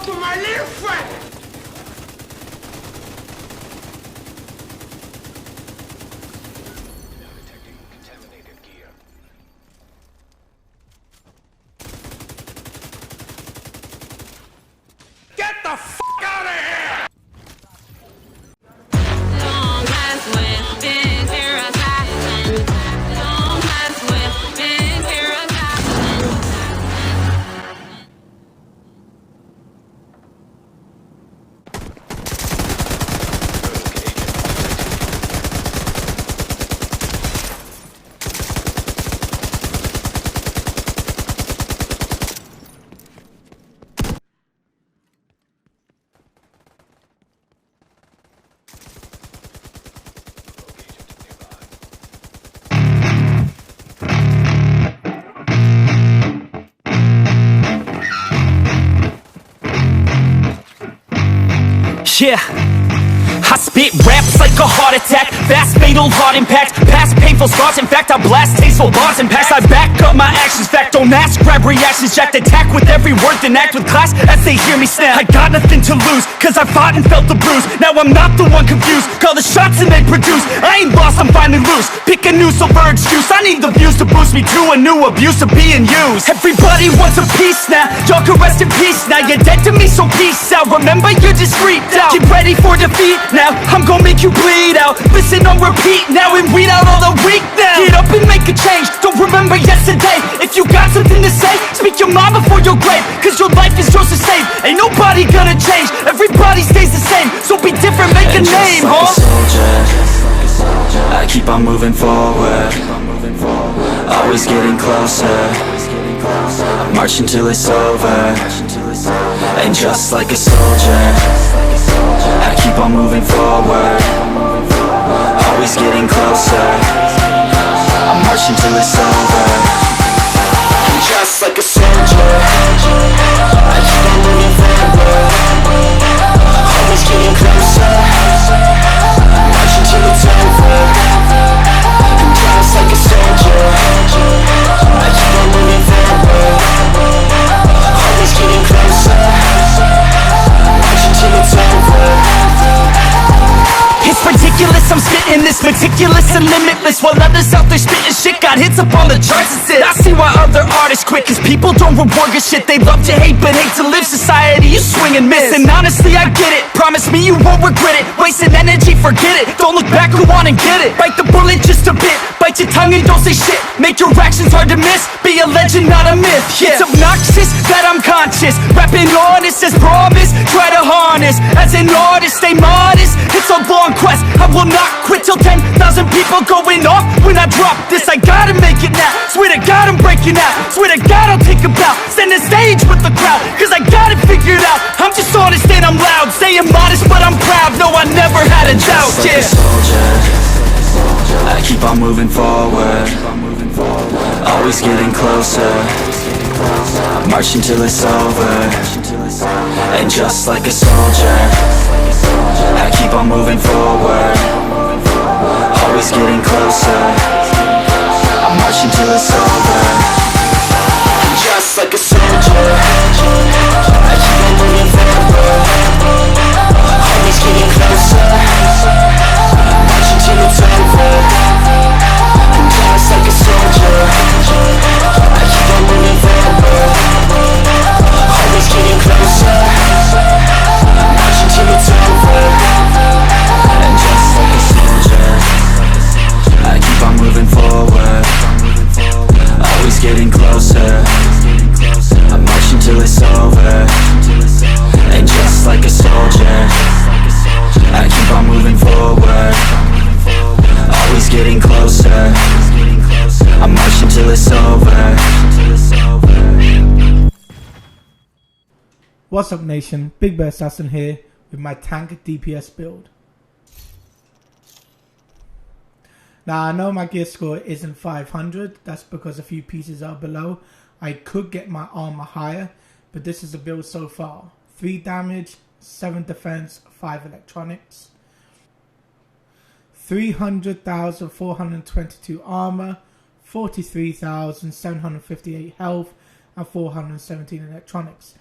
to my little friend. Get the f out of here! Don't mess with BigBearAssassin. Don't mess with BigBearAssassin. Yeah, I spit raps like a heart attack, fast fatal heart impact, past painful scars. In fact, I blast tasteful bars and packs. I back up my actions, fact don't ask, grab reactions, jacked attack with every word, then act with class as they hear me snap. I got nothing to lose, cause I fought and felt the bruise. Now I'm not the one confused, call the shots and they produce. I ain't lost, I'm finally loose, pick a new silver excuse. I need the views to boost me to a new abuse of being used. Everybody wants a piece now, y'all can rest in peace now. You're dead to me, so peace out. Remember, you're just freaked out. Get ready for defeat now, I'm gonna make you bleed out. Listen on repeat now and weed out all the weak now. Get up and make a change, don't remember yesterday. If you got something to say, speak your mind before your grave, cause your life is yours to save. Ain't nobody gonna change, everybody stays the same. So be different, make a name, like huh? a soldier, I keep on moving forward, always getting closer. I march until it's over, and just like a soldier, I keep on moving forward, always getting closer. I march until it's over, and just like a soldier, I keep on moving forward, always getting closer. I march until it's over, and just like a soldier, I keep on moving forward, always getting closer. I march until it's over. It's ridiculous, I'm spitting this meticulous and limitless, while others out there spitting shit got hits up on the charts and shit. I see why other artists quit, cause people don't reward good shit. They love to hate but hate to live. Society, you swing and miss, and honestly I get it. Promise me you won't regret it. Wasting energy, forget it. Don't look back, go on and get it. Bite the bullet just a bit, bite your tongue and don't say shit. Make your actions hard to miss, be a legend not a myth. Yeah. It's obnoxious that I'm conscious, rapping honest as promise. Try to harness, as an artist stay modest. It's a long quest, I will not quit till 10,000 people going off when I drop this. I gotta make it now, swear to God I'm breaking out. Swear to God I'll take a bow, stand the stage with the crowd, cause I got it figured out. I'm just honest and I'm loud, staying modest but I'm proud. No, I never had a doubt, Just like a soldier, I keep on moving forward, always getting closer. I march until it's over, and just like a soldier, I keep on moving forward, always getting closer. I march until it's over, and just like a soldier, I keep on moving forward, always getting closer. I march until it's over, and just like a soldier, I keep on moving forward, always getting closer. I march until it's over, and just like a soldier, I keep on moving forward, always getting closer. I march until it's over, and just like a soldier, I keep on moving forward, always getting closer. I march until it's over. What's up nation, BigBearAssassin here with my Tank DPS build. Now I know my gear score isn't 500, that's because a few pieces are below. I could get my armor higher, but this is the build so far. 3 damage, 7 defense, 5 electronics. 300,422 armor, 43,758 health, and 417 electronics.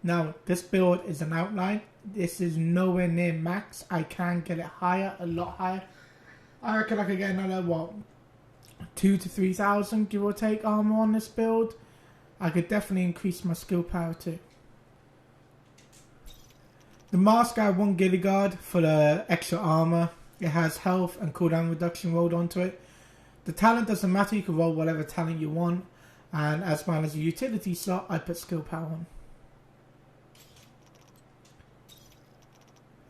Now, this build is an outline. This is nowhere near max. I can get it higher, a lot higher. I reckon I could get another, what, 2,000 to 3,000, give or take, armor on this build. I could definitely increase my skill power too. The mask, I have 1 Gilly Guard for the extra armor. It has health and cooldown reduction rolled onto it. The talent doesn't matter, you can roll whatever talent you want. And as well as a utility slot, I put skill power on.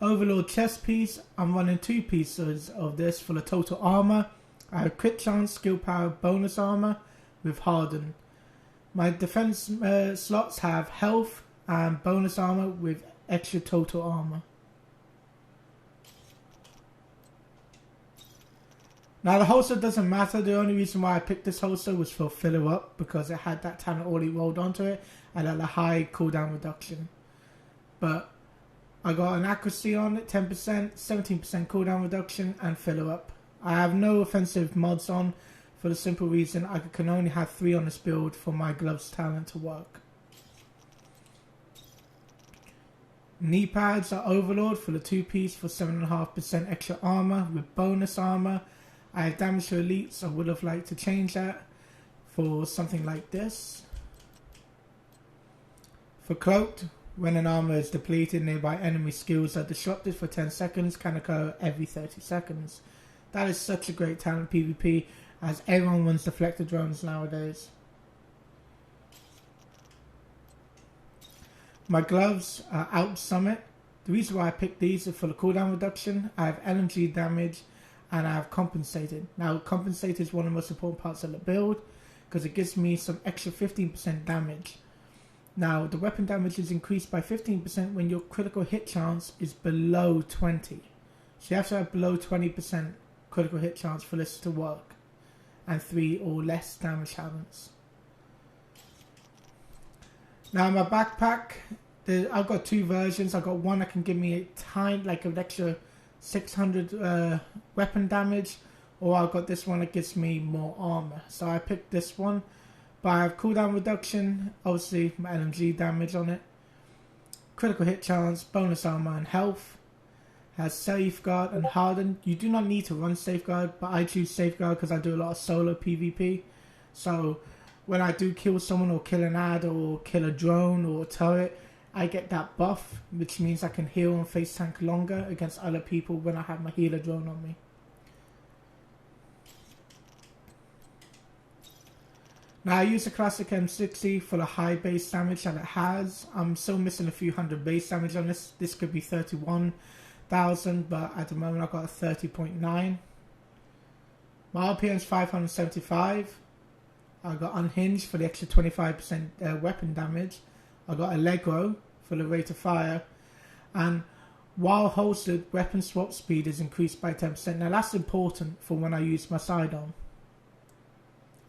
Overlord chest piece, I'm running 2 pieces of this for the total armor. I have crit chance, skill power, bonus armor with harden. My defense slots have health and bonus armor with extra total armor. Now the holster doesn't matter. The only reason why I picked this holster was for filler up, because it had that talent already rolled onto it and had a high cooldown reduction. But I got an accuracy on it, 10%, 17% cooldown reduction, and filler up. I have no offensive mods on for the simple reason I can only have 3 on this build for my gloves talent to work. Knee pads are Overlord for the 2-piece for 7.5% extra armor with bonus armor. I have damage to elites. I would have liked to change that for something like this. For cloaked, when an armor is depleted, nearby enemy skills are disrupted for 10 seconds, can occur every 30 seconds. That is such a great talent PvP, as everyone runs deflector drones nowadays. My gloves are Out Summit. The reason why I picked these is for the cooldown reduction. I have LMG damage and I have compensated. Now compensated is one of the most important parts of the build because it gives me some extra 15% damage. Now the weapon damage is increased by 15% when your critical hit chance is below 20. So you have to have below 20% critical hit chance for this to work, and 3 or less damage talents. Now my backpack, I've got 2 versions. I've got one that can give me a tiny, like an extra 600 weapon damage, or I've got this one that gives me more armor. So I picked this one. But I have cooldown reduction, obviously my LMG damage on it, critical hit chance, bonus armor and health. Has safeguard and harden. You do not need to run safeguard, but I choose safeguard because I do a lot of solo PvP. So when I do kill someone or kill an ad or kill a drone or a turret, I get that buff, which means I can heal and face tank longer against other people when I have my healer drone on me. Now I use the classic M60 for the high base damage that it has. I'm still missing a few hundred base damage on this. This could be 31,000, but at the moment I've got a 30.9. My RPM is 575. I got Unhinged for the extra 25% weapon damage. I got Allegro for the rate of fire. And while holstered, weapon swap speed is increased by 10%. Now that's important for when I use my sidearm.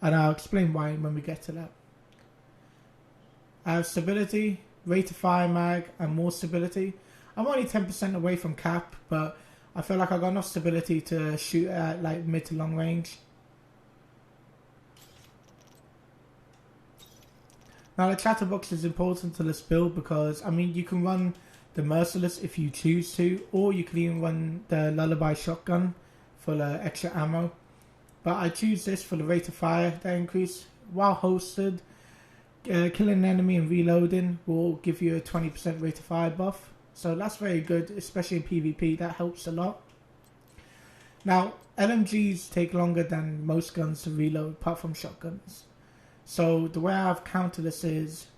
And I'll explain why when we get to that. I have stability, rate of fire mag, and more stability. I'm only 10% away from cap, but I feel like I got enough stability to shoot at like mid to long range. Now the chatterbox is important to this build because, I mean, you can run the Merciless if you choose to, or you can even run the Lullaby shotgun for the extra ammo. But I choose this for the rate of fire that increase. While hosted, killing an enemy and reloading will give you a 20% rate of fire buff. So that's very good, especially in PvP, that helps a lot. Now, LMGs take longer than most guns to reload, apart from shotguns. So the way I've countered this is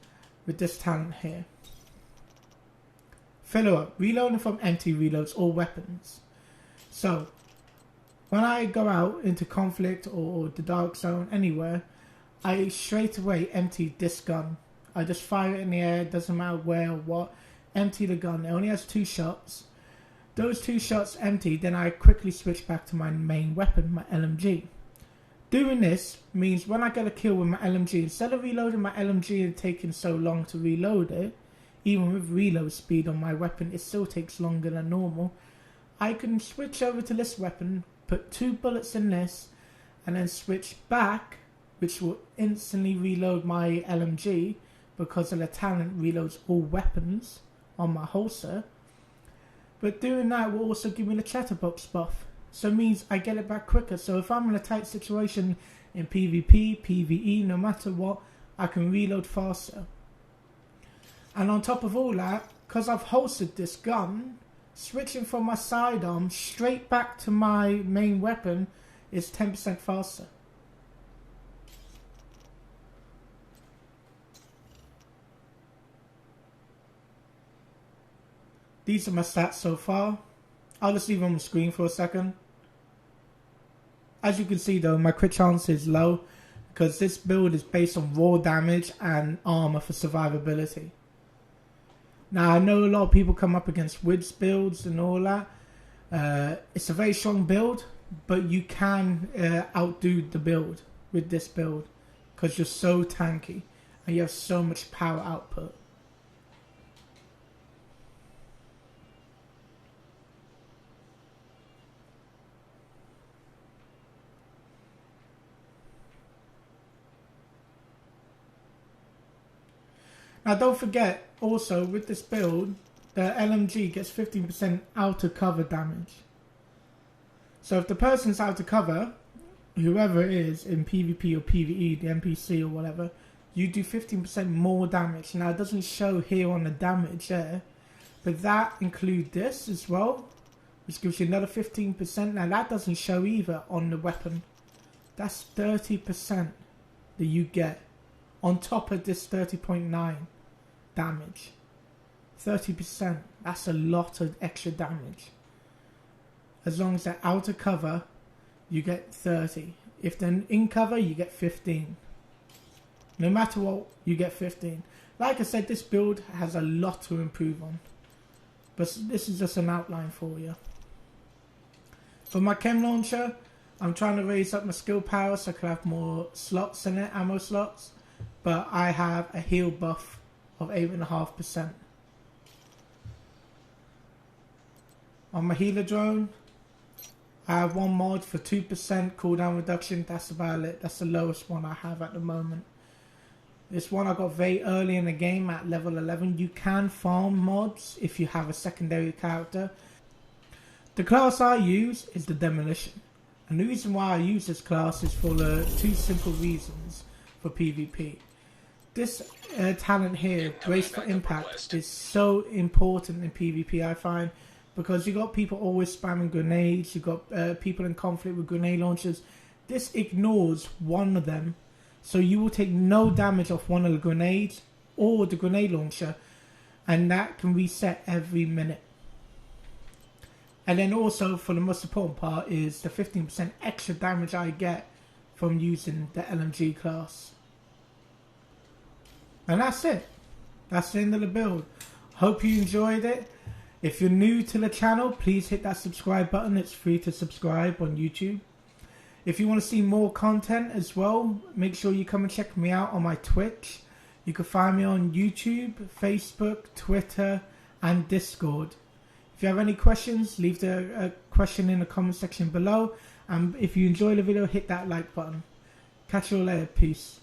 with this talent here. Filler up, reloading from empty reloads all weapons. So when I go out into conflict or the dark zone, anywhere, I straight away empty this gun. I just fire it in the air, doesn't matter where or what, empty the gun. It only has 2 shots. Those 2 shots empty, then I quickly switch back to my main weapon, my LMG. Doing this means when I get a kill with my LMG, instead of reloading my LMG and taking so long to reload it, even with reload speed on my weapon, it still takes longer than normal. I can switch over to this weapon, put 2 bullets in this, and then switch back, which will instantly reload my LMG, because of the talent reloads all weapons on my holster. But doing that will also give me the chatterbox buff. So it means I get it back quicker. So if I'm in a tight situation in PvP, PvE, no matter what, I can reload faster. And on top of all that, because I've holstered this gun, switching from my sidearm straight back to my main weapon is 10% faster. These are my stats so far. I'll just leave them on the screen for a second. As you can see though, my crit chance is low because this build is based on raw damage and armor for survivability. Now I know a lot of people come up against Wids builds and all that. It's a very strong build, but you can outdo the build with this build because you're so tanky and you have so much power output. Now don't forget, also with this build, the LMG gets 15% outer cover damage. So if the person's out of cover, whoever it is in PvP or PvE, the NPC or whatever, you do 15% more damage. Now it doesn't show here on the damage there, but that includes this as well, which gives you another 15%. Now that doesn't show either on the weapon. That's 30% that you get on top of this 30.9 damage. 30%. That's a lot of extra damage. As long as they're out of cover, you get 30. If they're in cover, you get 15. No matter what, you get 15. Like I said, this build has a lot to improve on. But this is just an outline for you. For my chem launcher, I'm trying to raise up my skill power so I can have more slots in it, ammo slots. But I have a heal buff of 8.5%. On my healer drone, I have one mod for 2% cooldown reduction. That's about it. That's the lowest one I have at the moment. This one I got very early in the game at level 11. You can farm mods if you have a secondary character. The class I use is the Demolition. And the reason why I use this class is for the two simple reasons for PvP. This talent here, Brace for Impact, is so important in PvP, I find, because you got people always spamming grenades, you got people in conflict with grenade launchers. This ignores one of them, so you will take no damage off one of the grenades or the grenade launcher, and that can reset every minute. And then also, for the most important part, is the 15% extra damage I get from using the LMG class. And that's it. That's the end of the build. Hope you enjoyed it. If you're new to the channel, please hit that subscribe button. It's free to subscribe on YouTube. If you want to see more content as well, make sure you come and check me out on my Twitch. You can find me on YouTube, Facebook, Twitter, and Discord. If you have any questions, leave a question in the comment section below. And if you enjoy the video, hit that like button. Catch you all later. Peace.